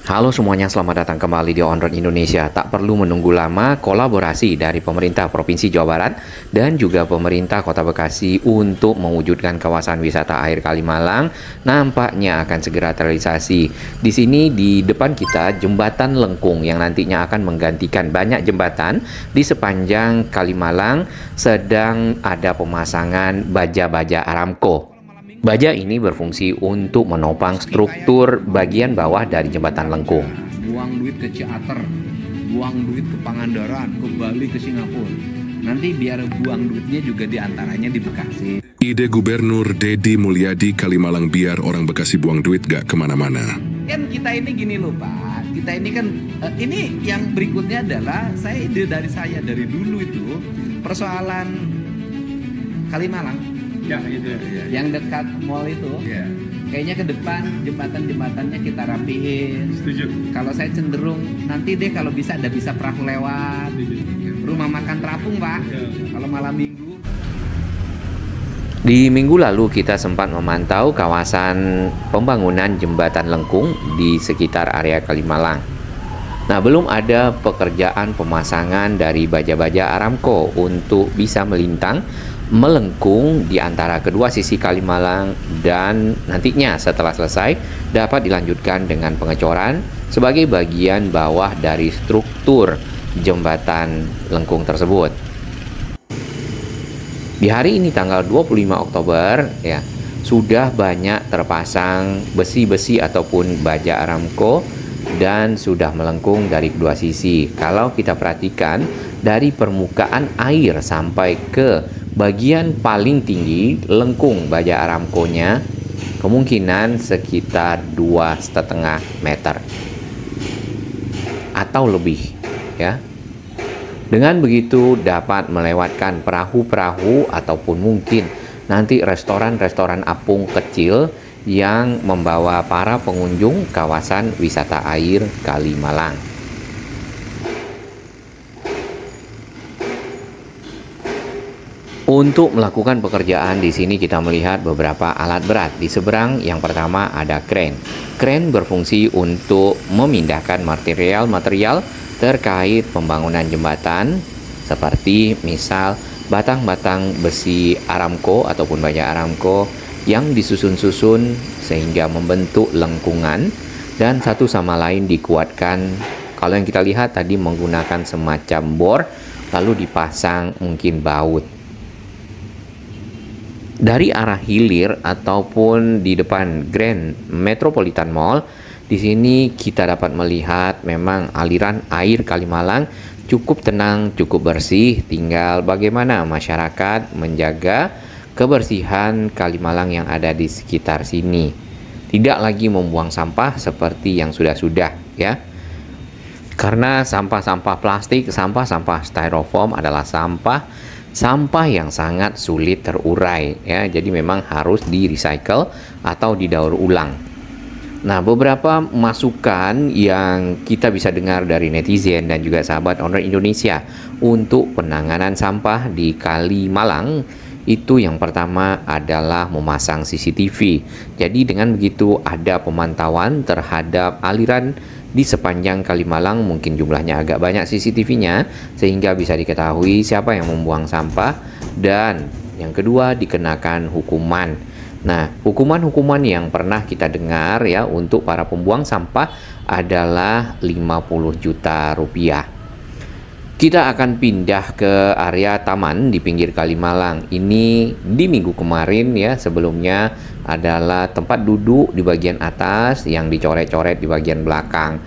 Halo semuanya, selamat datang kembali di On Road Indonesia. Tak perlu menunggu lama, kolaborasi dari pemerintah Provinsi Jawa Barat dan juga pemerintah Kota Bekasi untuk mewujudkan kawasan wisata air Kalimalang nampaknya akan segera terrealisasi. Di sini di depan kita jembatan Lengkung yang nantinya akan menggantikan banyak jembatan di sepanjang Kalimalang sedang ada pemasangan baja-baja Aramco. Baja ini berfungsi untuk menopang struktur bagian bawah dari jembatan Lengkung. Buang duit ke Ciater, buang duit ke Pangandaran, ke Bali, ke Singapura. Nanti biar buang duitnya juga diantaranya di Bekasi. Ide Gubernur Deddy Mulyadi Kalimalang biar orang Bekasi buang duit gak kemana-mana. Kan kita ini gini loh Pak, kita ini kan, ini yang berikutnya adalah ide dari dulu itu, persoalan Kalimalang. Ya, itu ya. Yang dekat mall itu, Ya, kayaknya ke depan jembatan-jembatannya kita rapihin. setuju. Kalau saya cenderung nanti deh kalau bisa ada bisa perahu lewat. Rumah makan terapung Pak. Ya. Kalau malam minggu. Di minggu lalu kita sempat memantau kawasan pembangunan jembatan Lengkung di sekitar area Kalimalang. Nah, belum ada pekerjaan pemasangan dari baja-baja Aramco untuk bisa melengkung di antara kedua sisi Kalimalang dan nantinya setelah selesai dapat dilanjutkan dengan pengecoran sebagai bagian bawah dari struktur jembatan Lengkung tersebut. Di hari ini tanggal 25 Oktober ya, sudah banyak terpasang besi-besi ataupun baja Aramco dan sudah melengkung dari kedua sisi. Kalau kita perhatikan dari permukaan air sampai ke bagian paling tinggi lengkung baja Aramco-nya kemungkinan sekitar 2,5 meter atau lebih ya. Dengan begitu dapat melewatkan perahu-perahu ataupun mungkin nanti restoran-restoran apung kecil yang membawa para pengunjung kawasan wisata air Kalimalang. Untuk melakukan pekerjaan di sini kita melihat beberapa alat berat. Di seberang yang pertama ada kren. Kren berfungsi untuk memindahkan material-material terkait pembangunan jembatan seperti misal batang-batang besi Aramco ataupun baja Aramco yang disusun-susun sehingga membentuk lengkungan dan satu sama lain dikuatkan. Kalau yang kita lihat tadi menggunakan semacam bor lalu dipasang mungkin baut. Dari arah hilir ataupun di depan Grand Metropolitan Mall, di sini kita dapat melihat memang aliran air Kalimalang cukup tenang, cukup bersih. Tinggal bagaimana masyarakat menjaga kebersihan Kalimalang yang ada di sekitar sini. Tidak lagi membuang sampah seperti yang sudah-sudah ya. Karena sampah-sampah plastik, sampah-sampah styrofoam adalah sampah yang sangat sulit terurai ya, jadi memang harus di recycle atau didaur ulang. Nah, beberapa masukan yang kita bisa dengar dari netizen dan juga sahabat On Road Indonesia untuk penanganan sampah di Kalimalang itu yang pertama adalah memasang CCTV. Jadi dengan begitu ada pemantauan terhadap aliran di sepanjang Kalimalang, mungkin jumlahnya agak banyak CCTV-nya sehingga bisa diketahui siapa yang membuang sampah, dan yang kedua dikenakan hukuman. Nah, hukuman-hukuman yang pernah kita dengar ya untuk para pembuang sampah adalah 50 juta rupiah. Kita akan pindah ke area taman di pinggir Kalimalang. Ini di minggu kemarin ya, sebelumnya adalah tempat duduk di bagian atas yang dicoret-coret di bagian belakang.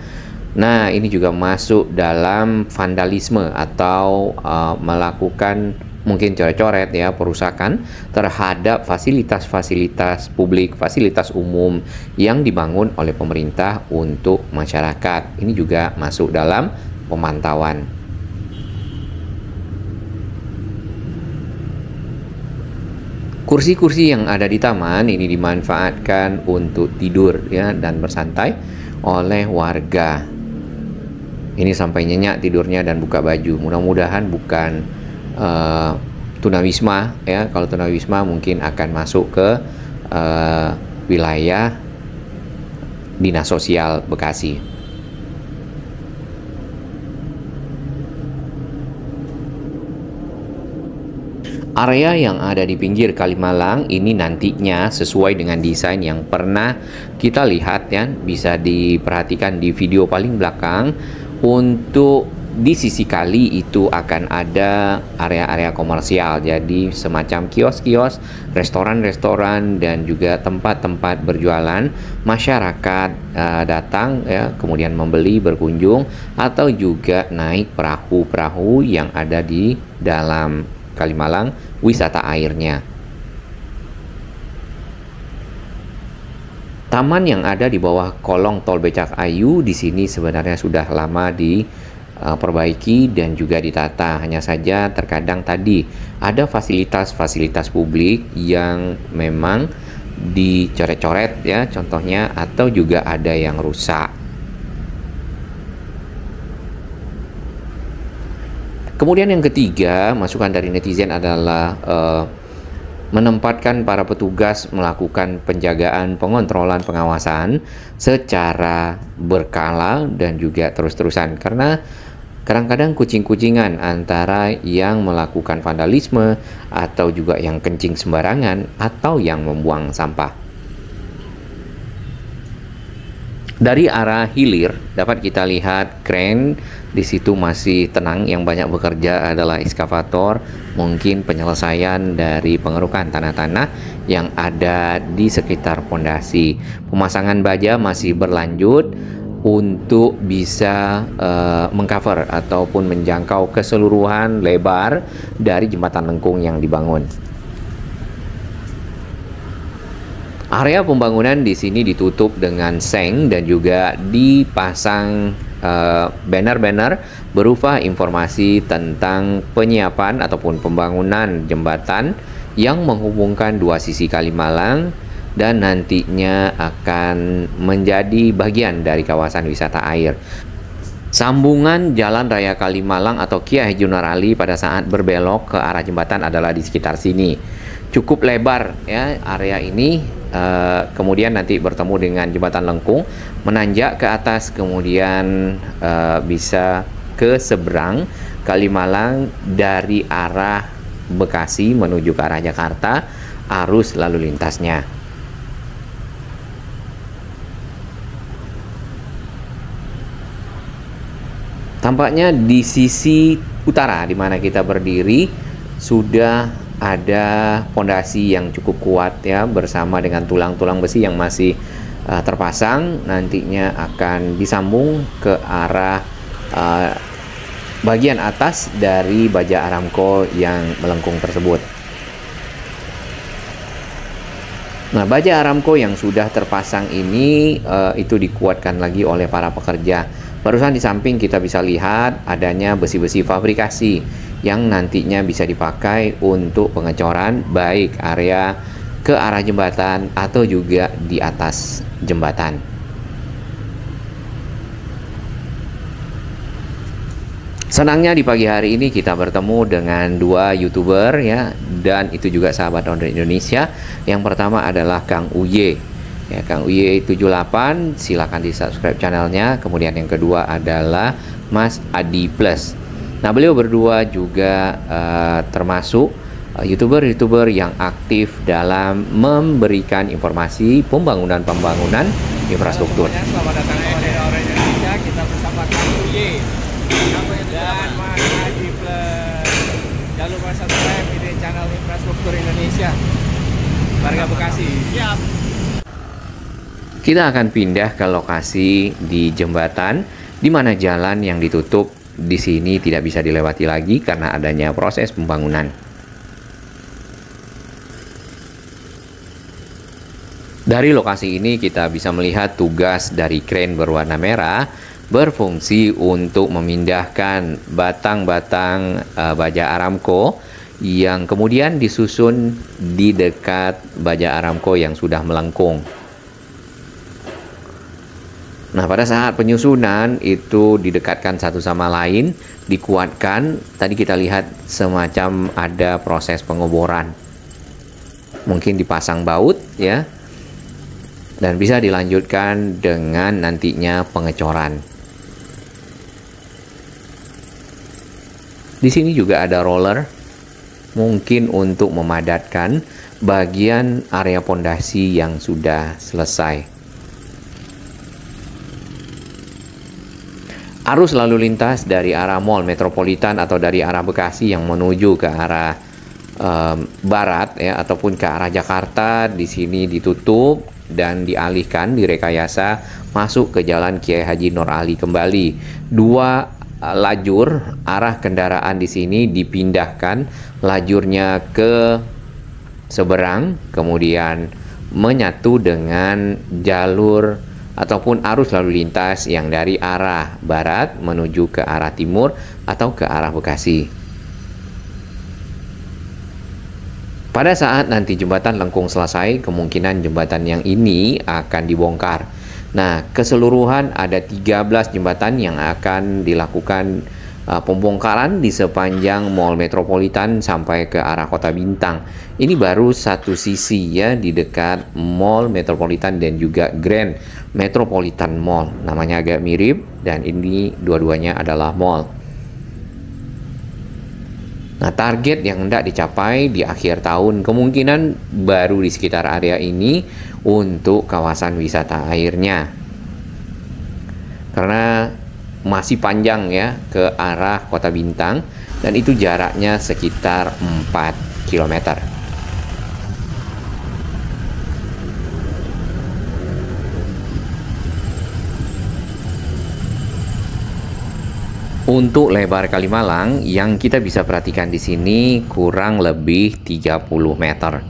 Nah, ini juga masuk dalam vandalisme atau melakukan mungkin coret-coret ya, perusakan terhadap fasilitas-fasilitas publik, fasilitas umum yang dibangun oleh pemerintah untuk masyarakat. Ini juga masuk dalam pemantauan. Kursi-kursi yang ada di taman ini dimanfaatkan untuk tidur ya dan bersantai oleh warga. Ini sampai nyenyak tidurnya dan buka baju. Mudah-mudahan bukan tunawisma ya. Kalau tunawisma mungkin akan masuk ke wilayah Dinas Sosial Bekasi. Area yang ada di pinggir Kalimalang ini nantinya sesuai dengan desain yang pernah kita lihat ya, bisa diperhatikan di video paling belakang. Untuk di sisi kali itu akan ada area-area komersial, jadi semacam kios-kios, restoran-restoran, dan juga tempat-tempat berjualan. Masyarakat datang ya, kemudian membeli, berkunjung, atau juga naik perahu-perahu yang ada di dalam Kalimalang wisata airnya. Taman yang ada di bawah kolong tol Becak Ayu di sini sebenarnya sudah lama diperbaiki dan juga ditata. Hanya saja terkadang tadi ada fasilitas-fasilitas publik yang memang dicoret-coret ya, contohnya, atau juga ada yang rusak. Kemudian yang ketiga, masukan dari netizen adalah menempatkan para petugas melakukan penjagaan, pengontrolan, pengawasan secara berkala dan juga terus-terusan. Karena kadang-kadang kucing-kucingan antara yang melakukan vandalisme atau juga yang kencing sembarangan atau yang membuang sampah. Dari arah hilir dapat kita lihat kren di situ masih tenang, yang banyak bekerja adalah ekskavator, mungkin penyelesaian dari pengerukan tanah-tanah yang ada di sekitar pondasi. Pemasangan baja masih berlanjut untuk bisa mengcover ataupun menjangkau keseluruhan lebar dari jembatan lengkung yang dibangun. Area pembangunan di sini ditutup dengan seng dan juga dipasang banner-banner berupa informasi tentang penyiapan ataupun pembangunan jembatan yang menghubungkan dua sisi Kalimalang dan nantinya akan menjadi bagian dari kawasan wisata air. Sambungan Jalan Raya Kalimalang atau Kiai Haji Nur Ali pada saat berbelok ke arah jembatan adalah di sekitar sini. Cukup lebar ya area ini, kemudian nanti bertemu dengan jembatan lengkung, menanjak ke atas, kemudian bisa ke seberang Kalimalang dari arah Bekasi menuju ke arah Jakarta, arus lalu lintasnya. Tampaknya di sisi utara di mana kita berdiri sudah ada pondasi yang cukup kuat ya, bersama dengan tulang-tulang besi yang masih terpasang, nantinya akan disambung ke arah bagian atas dari baja Aramco yang melengkung tersebut. Nah, baja Aramco yang sudah terpasang ini itu dikuatkan lagi oleh para pekerja. Barusan di samping kita bisa lihat adanya besi-besi fabrikasi yang nantinya bisa dipakai untuk pengecoran baik area ke arah jembatan atau juga di atas jembatan. Senangnya di pagi hari ini kita bertemu dengan dua YouTuber ya, dan itu juga sahabat Owner Indonesia. Yang pertama adalah Kang Uye ya, Kang Uye 78, silakan di subscribe channelnya. Kemudian yang kedua adalah Mas Adi Plus. Nah, beliau berdua juga termasuk YouTuber-YouTuber yang aktif dalam memberikan informasi pembangunan infrastruktur. Selamat datang di Owner Indonesia. Kita bersama Kang Uye dan Mas Adi Plus. Jangan lupa subscribe ini channel Infrastruktur Indonesia, warga Bekasi. Siap. Kita akan pindah ke lokasi di jembatan, di mana jalan yang ditutup di sini tidak bisa dilewati lagi karena adanya proses pembangunan. Dari lokasi ini kita bisa melihat tugas dari kren berwarna merah berfungsi untuk memindahkan batang-batang baja Aramco yang kemudian disusun di dekat baja Aramco yang sudah melengkung. Nah, pada saat penyusunan itu didekatkan satu sama lain, dikuatkan. Tadi kita lihat semacam ada proses pengoboran. Mungkin dipasang baut ya. Dan bisa dilanjutkan dengan nantinya pengecoran. Di sini juga ada roller mungkin untuk memadatkan bagian area pondasi yang sudah selesai. Arus lalu lintas dari arah Mall Metropolitan atau dari arah Bekasi yang menuju ke arah barat ya, ataupun ke arah Jakarta di sini ditutup dan dialihkan, direkayasa masuk ke Jalan Kiai Haji Nur Ali kembali. Dua lajur arah kendaraan di sini dipindahkan lajurnya ke seberang, kemudian menyatu dengan jalur ataupun arus lalu lintas yang dari arah barat menuju ke arah timur atau ke arah Bekasi. Pada saat nanti jembatan Lengkung selesai, kemungkinan jembatan yang ini akan dibongkar. Nah, keseluruhan ada 13 jembatan yang akan dilakukan pembongkaran di sepanjang Mall Metropolitan sampai ke arah Kota Bintang. Ini baru satu sisi ya, di dekat Mall Metropolitan dan juga Grand Metropolitan Mall. Namanya agak mirip dan ini dua-duanya adalah mall. Nah, target yang hendak dicapai di akhir tahun kemungkinan baru di sekitar area ini untuk kawasan wisata airnya. Karena masih panjang ya ke arah Kota Bintang dan itu jaraknya sekitar 4 km. Untuk lebar Kalimalang yang kita bisa perhatikan di sini kurang lebih 30 meter.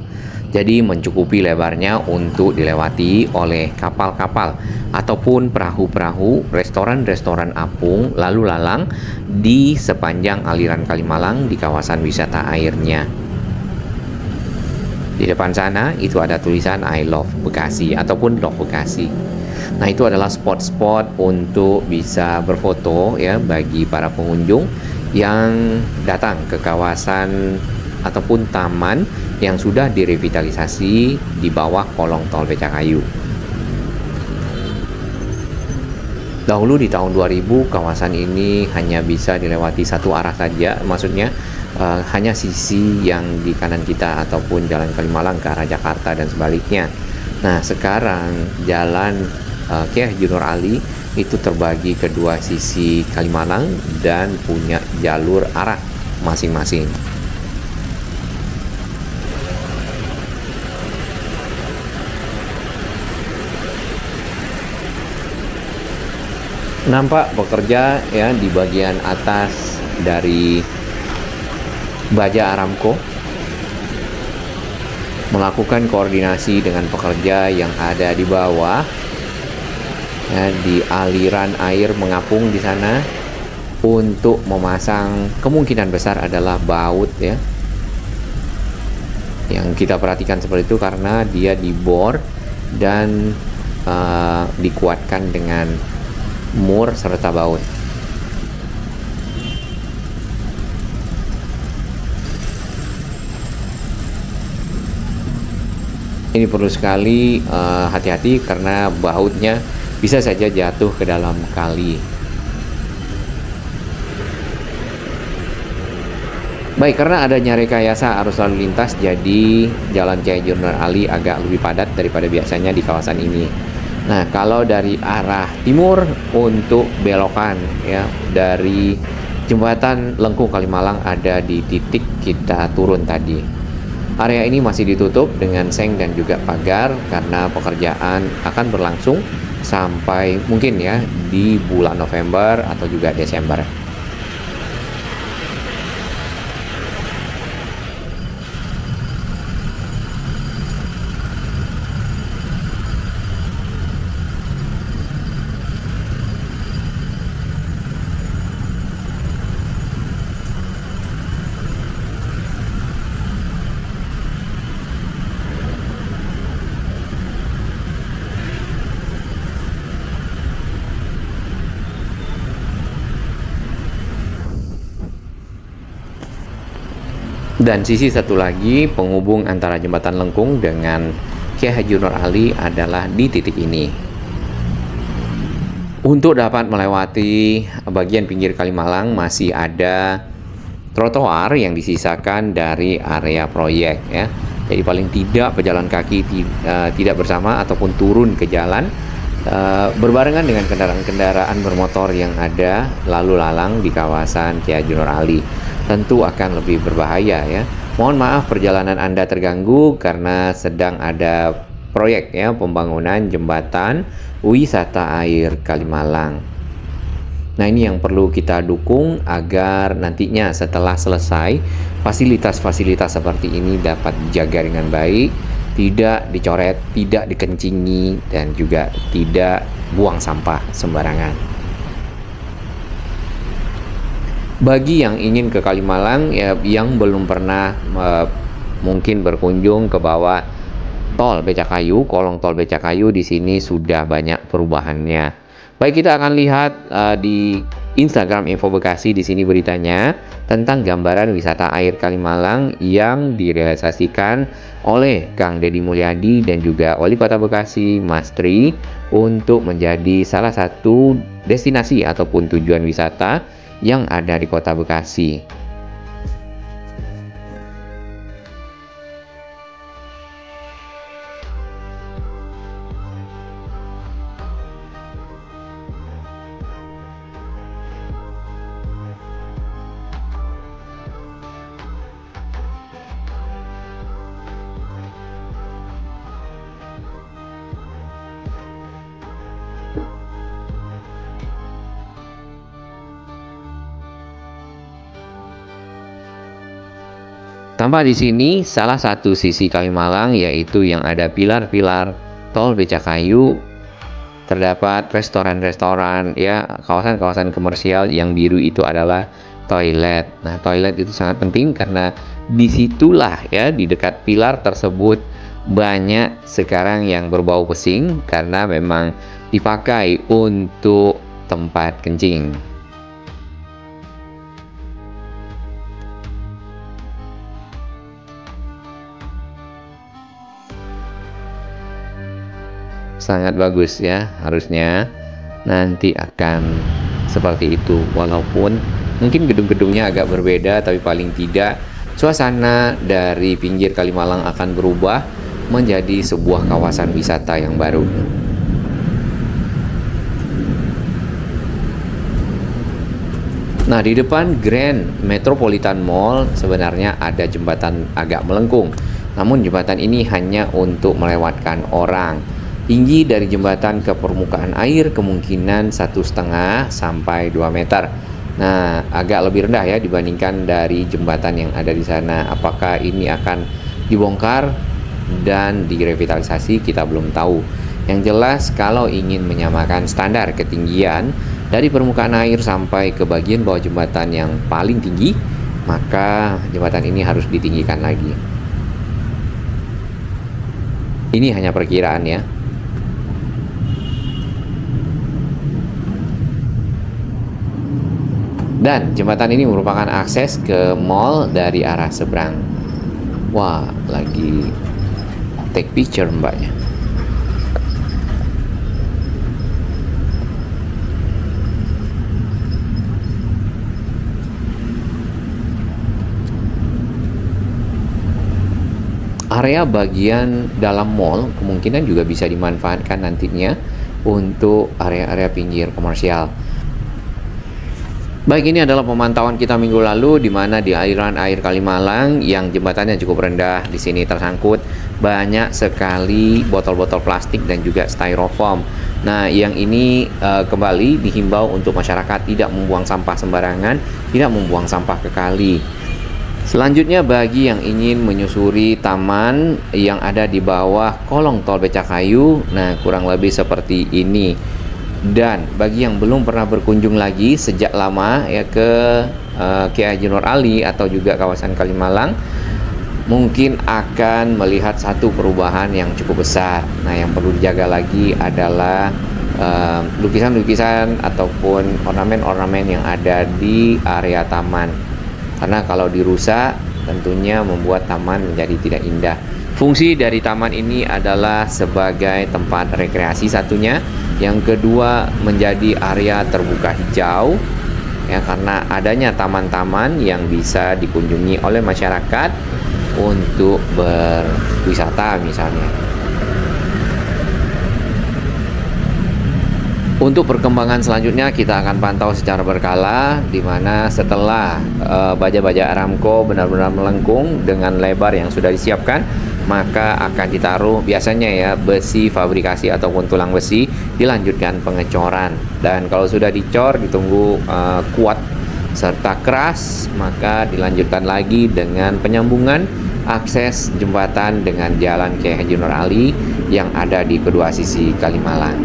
Jadi mencukupi lebarnya untuk dilewati oleh kapal-kapal ataupun perahu-perahu, restoran-restoran apung lalu lalang di sepanjang aliran Kalimalang di kawasan wisata airnya. Di depan sana itu ada tulisan I Love Bekasi ataupun Love Bekasi. Nah, itu adalah spot-spot untuk bisa berfoto ya bagi para pengunjung yang datang ke kawasan ataupun taman yang sudah direvitalisasi di bawah kolong tol Becakayu. Dahulu di tahun 2000 kawasan ini hanya bisa dilewati satu arah saja, maksudnya hanya sisi yang di kanan kita ataupun jalan Kalimalang ke arah Jakarta dan sebaliknya. Nah, sekarang jalan Kiai Haji Nur Ali itu terbagi kedua sisi Kalimalang dan punya jalur arah masing-masing. Nampak pekerja ya di bagian atas dari Baja Aramco melakukan koordinasi dengan pekerja yang ada di bawah ya, di aliran air mengapung di sana untuk memasang, kemungkinan besar adalah baut ya, yang kita perhatikan seperti itu karena dia dibor dan dikuatkan dengan mur serta baut. Ini perlu sekali hati-hati karena bautnya bisa saja jatuh ke dalam kali. Baik, karena adanya rekayasa arus lalu lintas, jadi Jalan Kiai Haji Nur Ali agak lebih padat daripada biasanya di kawasan ini. Nah, kalau dari arah timur untuk belokan ya dari jembatan Lengkung Kalimalang ada di titik kita turun tadi. Area ini masih ditutup dengan seng dan juga pagar karena pekerjaan akan berlangsung sampai mungkin ya di bulan November atau juga Desember. Dan sisi satu lagi penghubung antara jembatan Lengkung dengan Kiai Haji Nur Ali adalah di titik ini. Untuk dapat melewati bagian pinggir Kalimalang masih ada trotoar yang disisakan dari area proyek ya. Jadi paling tidak pejalan kaki tidak bersama ataupun turun ke jalan berbarengan dengan kendaraan-kendaraan bermotor yang ada lalu lalang di kawasan Ki Haji Nur Ali. Tentu akan lebih berbahaya ya. Mohon maaf perjalanan Anda terganggu karena sedang ada proyek ya, pembangunan jembatan wisata air Kalimalang. Nah, ini yang perlu kita dukung agar nantinya setelah selesai fasilitas-fasilitas seperti ini dapat dijaga dengan baik, tidak dicoret, tidak dikencingi, dan juga tidak buang sampah sembarangan. Bagi yang ingin ke Kalimalang ya, yang belum pernah mungkin berkunjung ke bawah tol Becakayu, kolong tol Becakayu, di sini sudah banyak perubahannya. Baik, kita akan lihat di Instagram Info Bekasi. Di sini beritanya tentang gambaran wisata air Kalimalang yang direalisasikan oleh Kang Deddy Mulyadi dan juga Wali Kota Bekasi Mas Tri untuk menjadi salah satu destinasi ataupun tujuan wisata yang ada di Kota Bekasi. Tampak di sini salah satu sisi Kalimalang yaitu yang ada pilar-pilar tol Becakayu, terdapat restoran-restoran ya, kawasan-kawasan komersial. Yang biru itu adalah toilet. Nah, toilet itu sangat penting karena disitulah ya, di dekat pilar tersebut banyak sekarang yang berbau pesing karena memang dipakai untuk tempat kencing. Sangat bagus ya, harusnya nanti akan seperti itu, walaupun mungkin gedung-gedungnya agak berbeda, tapi paling tidak suasana dari pinggir Kalimalang akan berubah menjadi sebuah kawasan wisata yang baru. Nah, di depan Grand Metropolitan Mall sebenarnya ada jembatan agak melengkung, namun jembatan ini hanya untuk melewatkan orang. Tinggi dari jembatan ke permukaan air kemungkinan 1,5 sampai 2 meter. Nah, agak lebih rendah ya dibandingkan dari jembatan yang ada di sana. Apakah ini akan dibongkar dan direvitalisasi, kita belum tahu. Yang jelas kalau ingin menyamakan standar ketinggian dari permukaan air sampai ke bagian bawah jembatan yang paling tinggi, maka jembatan ini harus ditinggikan lagi. Ini hanya perkiraan ya. Dan jembatan ini merupakan akses ke mall dari arah seberang. Wah, lagi take picture mbaknya. Area bagian dalam mall kemungkinan juga bisa dimanfaatkan nantinya untuk area-area pinggir komersial. Baik, ini adalah pemantauan kita minggu lalu di mana di aliran air Kalimalang yang jembatannya cukup rendah, di sini tersangkut banyak sekali botol-botol plastik dan juga styrofoam. Nah, yang ini kembali dihimbau untuk masyarakat tidak membuang sampah sembarangan, tidak membuang sampah ke kali. Selanjutnya, bagi yang ingin menyusuri taman yang ada di bawah kolong tol Becakayu, nah kurang lebih seperti ini. Dan bagi yang belum pernah berkunjung lagi sejak lama ya ke Ki Haji Nur Ali atau juga kawasan Kalimalang, mungkin akan melihat satu perubahan yang cukup besar. Nah, yang perlu dijaga lagi adalah lukisan-lukisan ataupun ornamen-ornamen yang ada di area taman. Karena kalau dirusak tentunya membuat taman menjadi tidak indah. Fungsi dari taman ini adalah sebagai tempat rekreasi satunya, yang kedua menjadi area terbuka hijau ya, karena adanya taman-taman yang bisa dikunjungi oleh masyarakat untuk berwisata misalnya. Untuk perkembangan selanjutnya kita akan pantau secara berkala, di mana setelah baja-baja Aramco benar-benar melengkung dengan lebar yang sudah disiapkan, maka akan ditaruh biasanya ya besi fabrikasi ataupun tulang besi, dilanjutkan pengecoran. Dan kalau sudah dicor ditunggu kuat serta keras, maka dilanjutkan lagi dengan penyambungan akses jembatan dengan Jalan Kiai Haji Nur Ali yang ada di kedua sisi Kalimalang.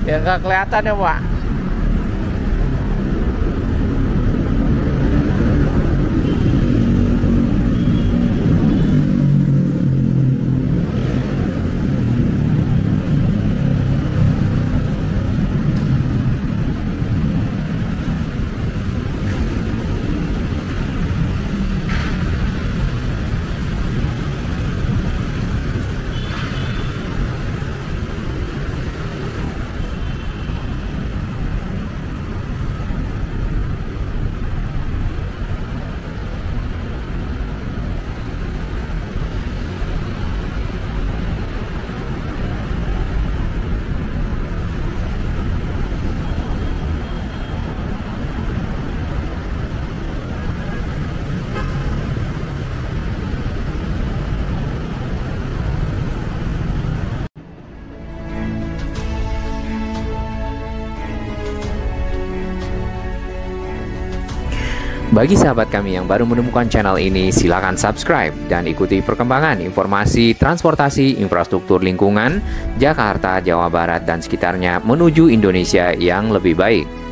Ya nggak kelihatan ya Pak. Bagi sahabat kami yang baru menemukan channel ini, silakan subscribe dan ikuti perkembangan informasi transportasi infrastruktur lingkungan Jakarta, Jawa Barat, dan sekitarnya menuju Indonesia yang lebih baik.